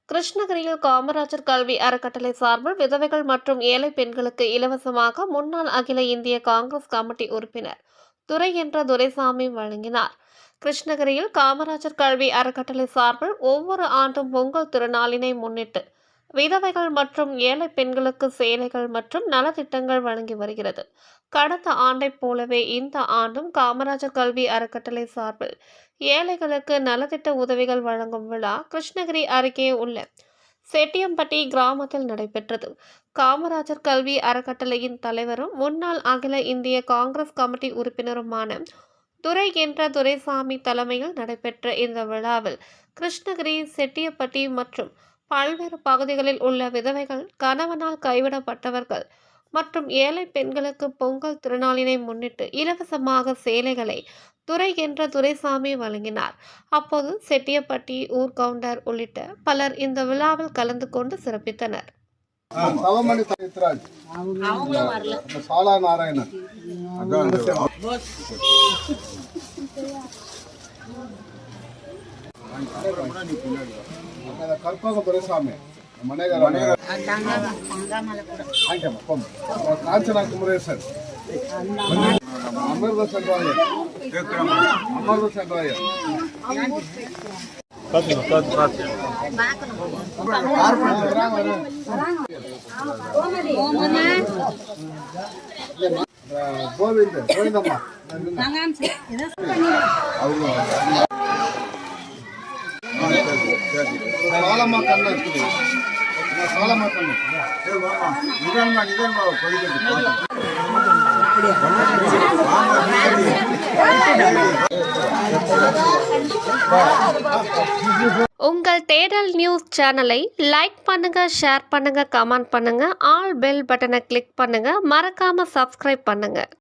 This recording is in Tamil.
கிருஷ்ணகிரியில் காமராஜர் கல்வி அறக்கட்டளை சார்பில் விதவைகள் மற்றும் ஏழை பெண்களுக்கு இலவசமாக முன்னாள் அகில இந்திய காங்கிரஸ் கமிட்டி உறுப்பினர் துரை என்ற துரைசாமி வழங்கினார். கிருஷ்ணகிரியில் காமராஜர் கல்வி அறக்கட்டளை சார்பில் ஒவ்வொரு ஆண்டும் பொங்கல் திருநாளினை முன்னிட்டு விதவைகள் மற்றும் ஏழை பெண்களுக்கு சேலைகள் மற்றும் நலத்திட்டங்கள் வழங்கி வருகிறது. கடந்த ஆண்டைப் போலவே இந்த ஆண்டும் காமராஜர் கல்வி அறக்கட்டளை சார்பில் ஏழைகளுக்கு நலத்திட்ட உதவிகள் வழங்கும் விழா கிருஷ்ணகிரி அருகே உள்ள செட்டியம்பட்டி கிராமத்தில் நடைபெற்றது. காமராஜர் கல்வி அறக்கட்டளையின் தலைவரும் முன்னாள் அகில இந்திய காங்கிரஸ் கமிட்டி உறுப்பினருமான துரை என்ற துரைசாமி தலைமையில் நடைபெற்ற இந்த விழாவில் கிருஷ்ணகிரி, செட்டியப்பட்டி மற்றும் பல்வேறு பகுதிகளில் உள்ள விதவைகள், கணவனால் கைவிடப்பட்டவர்கள் மற்றும் ஏழை பெண்களுக்கு பொங்கல் திருநாளினை முன்னிட்டு இலவசமாக சேலைகளை துரை என்ற துரைசாமி வழங்கினார். அப்போது செட்டியப்பட்டி ஊர் கவுண்டர் உள்ளிட்ட பலர் இந்த விழாவில் கலந்து கொண்டு சிறப்பித்தனர். கற்பக துரைசாமி காஞ்சனா குமரேசன் அமர்த சென்றாயர் கோவிந்த் கோவிந்தம்மா சாலமா கண்ணு சாலமா கண்ணு உங்கள் தேடல் நியூஸ் சேனலை லைக் பண்ணுங்க, ஷேர் பண்ணுங்க, கமெண்ட் பண்ணுங்க, ஆல் பெல் பட்டனை கிளிக் பண்ணுங்க, மறக்காம சப்ஸ்கிரைப் பண்ணுங்க.